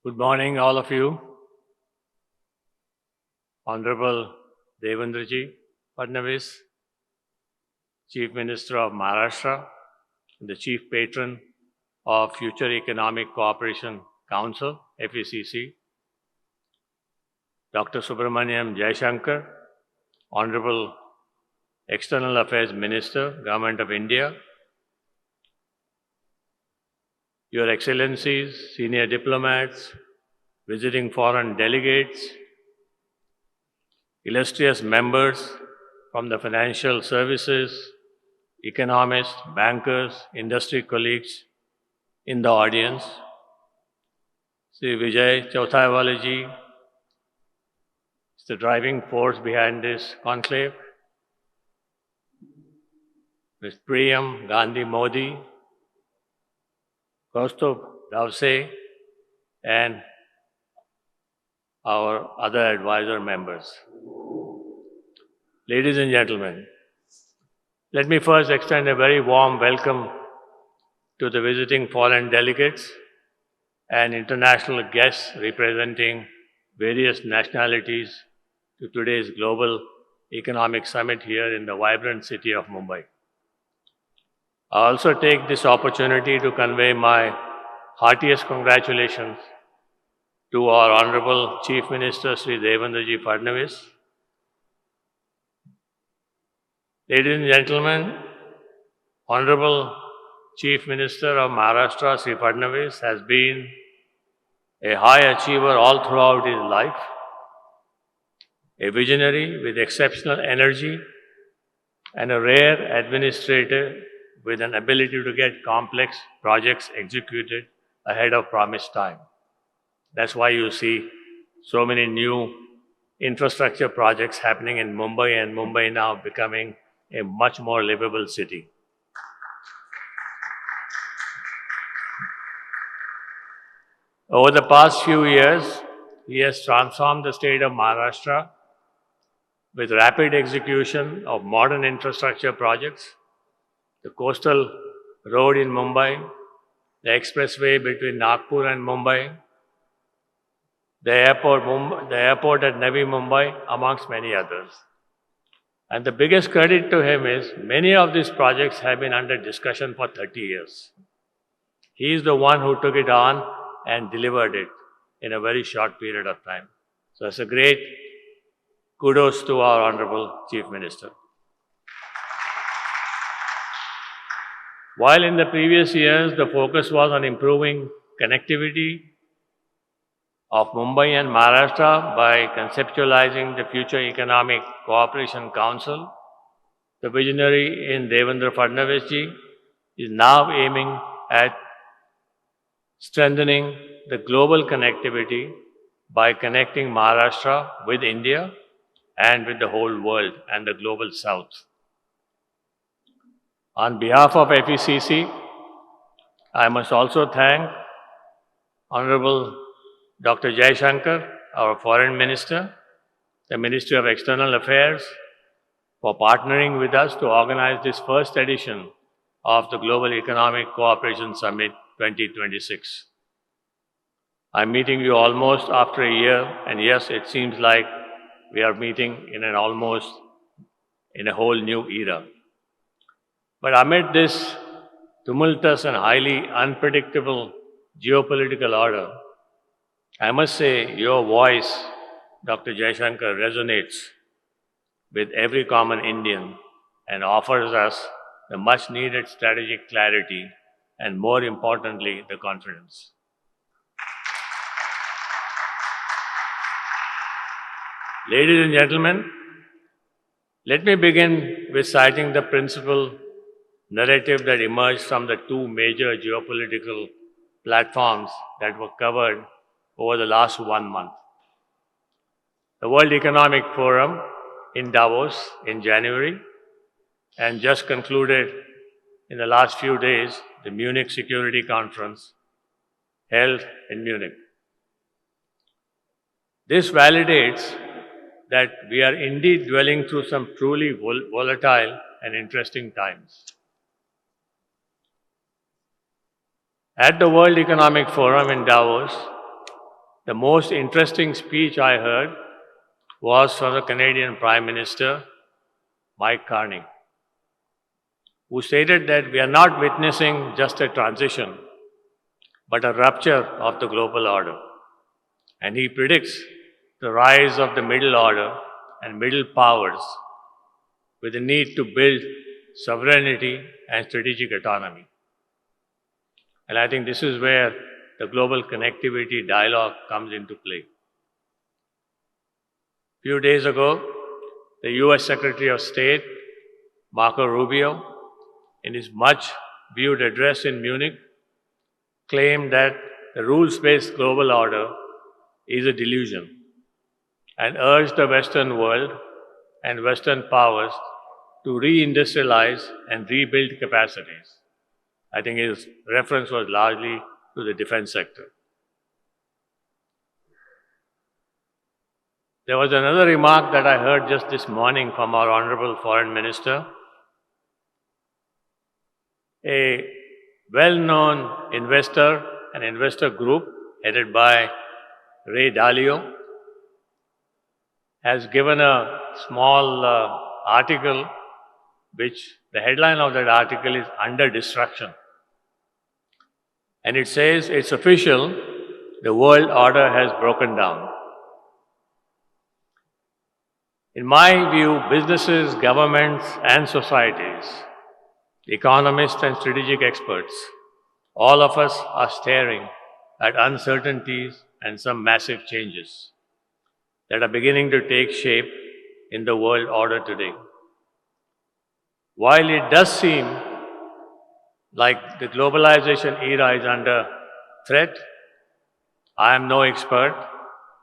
Good morning, all of you. Honorable Devendraji Fadnavis, Chief Minister of Maharashtra, the Chief Patron of Future Economic Cooperation Council, FECC, Dr. Subramaniam Jaishankar, Honorable External Affairs Minister, Government of India, Your Excellencies, senior diplomats, visiting foreign delegates, illustrious members from the financial services, economists, bankers, industry colleagues in the audience, Sri Vijay Chauthaiwala-ji is the driving force behind this conclave, Ms. Priyam Gandhi Modi, Kaustubh Davse, and our other advisor members. Ladies and gentlemen, let me first extend a very warm welcome to the visiting foreign delegates and international guests representing various nationalities to today's Global Economic Summit here in the vibrant city of Mumbai. I also take this opportunity to convey my heartiest congratulations to our Honorable Chief Minister Sri Devendraji Fadnavis. Ladies and gentlemen, Honorable Chief Minister of Maharashtra Sri Fadnavis has been a high achiever all throughout his life, a visionary with exceptional energy, and a rare administrator with an ability to get complex projects executed ahead of promised time. That's why you see so many new infrastructure projects happening in Mumbai, and Mumbai now becoming a much more livable city. Over the past few years, he has transformed the state of Maharashtra with rapid execution of modern infrastructure projects, the coastal road in Mumbai, the expressway between Nagpur and Mumbai, the airport at Navi Mumbai, amongst many others. And the biggest credit to him is many of these projects have been under discussion for 30 years. He is the one who took it on and delivered it in a very short period of time. So it's a great kudos to our Honorable Chief Minister. While in the previous years the focus was on improving connectivity of Mumbai and Maharashtra by conceptualizing the Future Economic Cooperation Council, the visionary in Devendra Fadnavis ji is now aiming at strengthening the global connectivity by connecting Maharashtra with India and with the whole world and the global south. On behalf of FECC, I must also thank Honorable Dr. Jaishankar, our Foreign Minister, the Ministry of External Affairs, for partnering with us to organize this first edition of the Global Economic Cooperation Summit 2026. I'm meeting you almost after a year, and yes, it seems like we are meeting in a whole new era. But amid this tumultuous and highly unpredictable geopolitical order, I must say your voice, Dr. Jaishankar, resonates with every common Indian and offers us the much needed strategic clarity and, more importantly, the confidence. Ladies and gentlemen, let me begin with citing the principal narrative that emerged from the two major geopolitical platforms that were covered over the last 1 month. The World Economic Forum in Davos in January, and just concluded in the last few days, the Munich Security Conference held in Munich. This validates that we are indeed dwelling through some truly volatile and interesting times. At the World Economic Forum in Davos, The most interesting speech I heard was from the Canadian Prime Minister, Mike Carney, who stated that we are not witnessing just a transition, but a rupture of the global order. And he predicts the rise of the middle order and middle powers with the need to build sovereignty and strategic autonomy. And I think this is where the global connectivity dialogue comes into play. A few days ago, the US Secretary of State, Marco Rubio, in his much viewed address in Munich, claimed that the rules-based global order is a delusion and urged the Western world and Western powers to reindustrialize and rebuild capacities. I think his reference was largely to the defense sector. There was another remark that I heard just this morning from our Honorable Foreign Minister. A well-known investor, an investor group headed by Ray Dalio, has given a small article which the headline of that article is Under Destruction. And it says, it's official, the world order has broken down. In my view, businesses, governments, and societies, economists and strategic experts, all of us are staring at uncertainties and some massive changes that are beginning to take shape in the world order today. While it does seem like the globalization era is under threat, I am no expert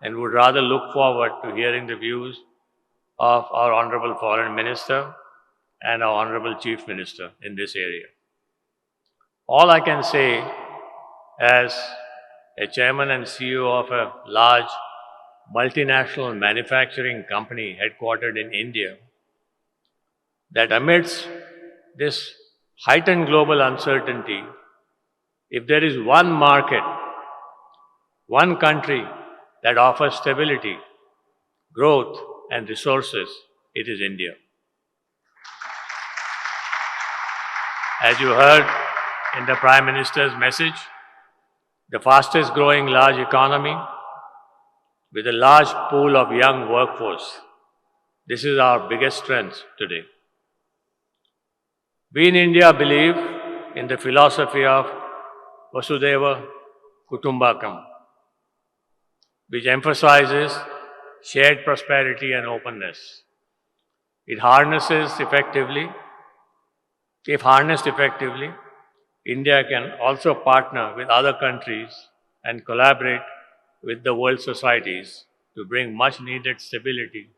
and would rather look forward to hearing the views of our Honorable Foreign Minister and our Honorable Chief Minister in this area. All I can say as a chairman and CEO of a large multinational manufacturing company headquartered in India, that amidst this heightened global uncertainty, if there is one market, one country that offers stability, growth, and resources, it is India. As you heard in the Prime Minister's message, the fastest growing large economy with a large pool of young workforce. This is our biggest strength today. We in India believe in the philosophy of Vasudhaiva Kutumbakam, which emphasizes shared prosperity and openness. If harnessed effectively, India can also partner with other countries and collaborate with the world societies to bring much needed stability,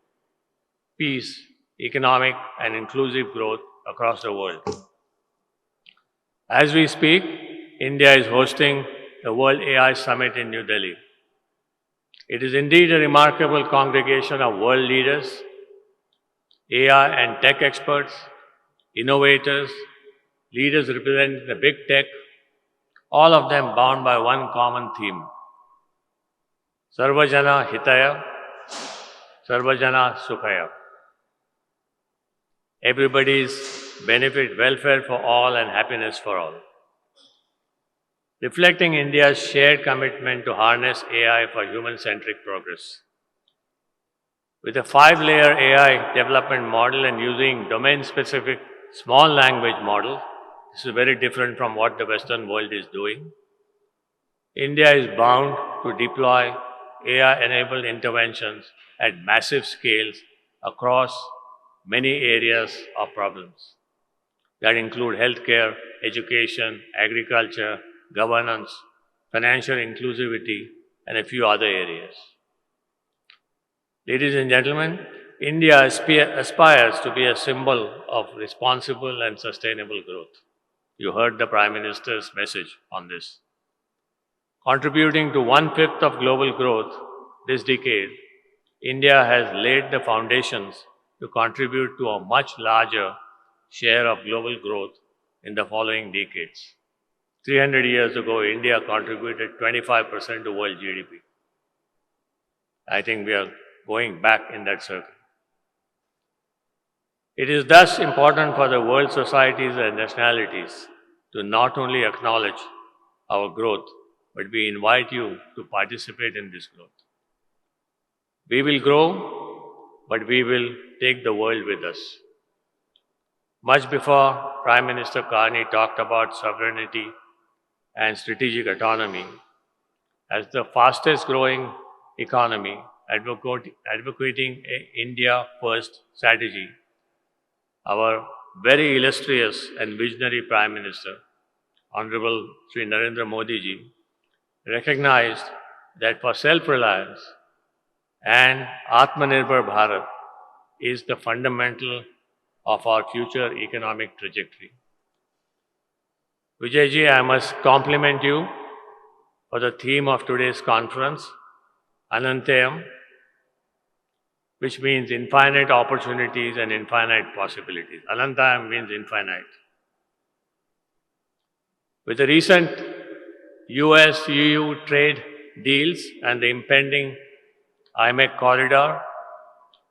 peace, economic and inclusive growth across the world. As we speak, India is hosting the World AI Summit in New Delhi. It is indeed a remarkable congregation of world leaders, AI and tech experts, innovators, leaders representing the big tech, all of them bound by one common theme: Sarvajana Hitaya, Sarvajana Sukhaya. Everybody's benefit, welfare for all, and happiness for all. Reflecting India's shared commitment to harness AI for human-centric progress. With a 5-layer AI development model and using domain-specific small language model, this is very different from what the Western world is doing. India is bound to deploy AI-enabled interventions at massive scales across many areas of problems that include healthcare, education, agriculture, governance, financial inclusivity, and a few other areas. Ladies and gentlemen, India aspires to be a symbol of responsible and sustainable growth. You heard the Prime Minister's message on this. Contributing to 1/5 of global growth this decade, India has laid the foundations to contribute to a much larger share of global growth in the following decades. 300 years ago, India contributed 25% to world GDP. I think we are going back in that circle. It is thus important for the world societies and nationalities to not only acknowledge our growth, but we invite you to participate in this growth. We will grow, but we will take the world with us. Much before Prime Minister Kalyani talked about sovereignty and strategic autonomy as the fastest growing economy, advocating a India first strategy, our very illustrious and visionary Prime Minister, Honorable Sri Narendra Modi ji, recognized that for self-reliance and Atmanirbhar Bharat is the fundamental of our future economic trajectory. Vijay ji, I must compliment you for the theme of today's conference, Anantayam, which means infinite opportunities and infinite possibilities. Anantayam means infinite. With the recent US-EU trade deals and the impending IMEC corridor,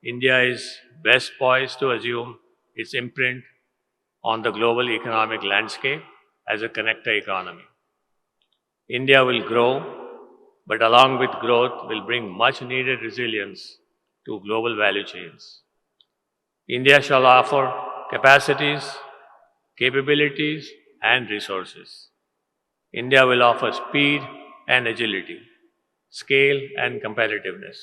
India is best poised to assume its imprint on the global economic landscape as a connector economy. India will grow, but along with growth will bring much needed resilience to global value chains. India shall offer capacities, capabilities, and resources. India will offer speed and agility, scale and competitiveness.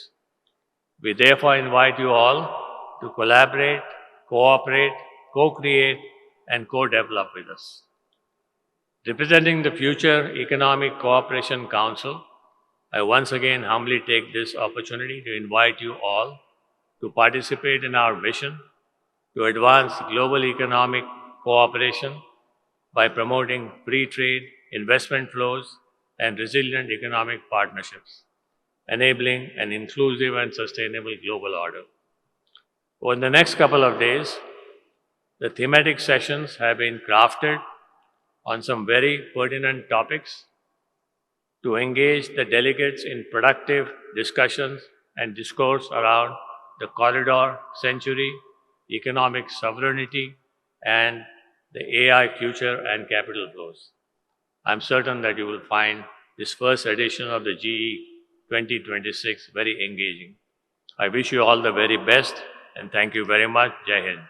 We therefore invite you all to collaborate, cooperate, co-create, and co-develop with us. Representing the Future Economic Cooperation Council, I once again humbly take this opportunity to invite you all to participate in our mission to advance global economic cooperation by promoting free trade, investment flows, and resilient economic partnerships, enabling an inclusive and sustainable global order. Over the next couple of days, the thematic sessions have been crafted on some very pertinent topics to engage the delegates in productive discussions and discourse around the corridor century, economic sovereignty, and the AI future and capital flows. I'm certain that you will find this first edition of the GE 2026 very engaging. I wish you all the very best and thank you very much. Jai Hind.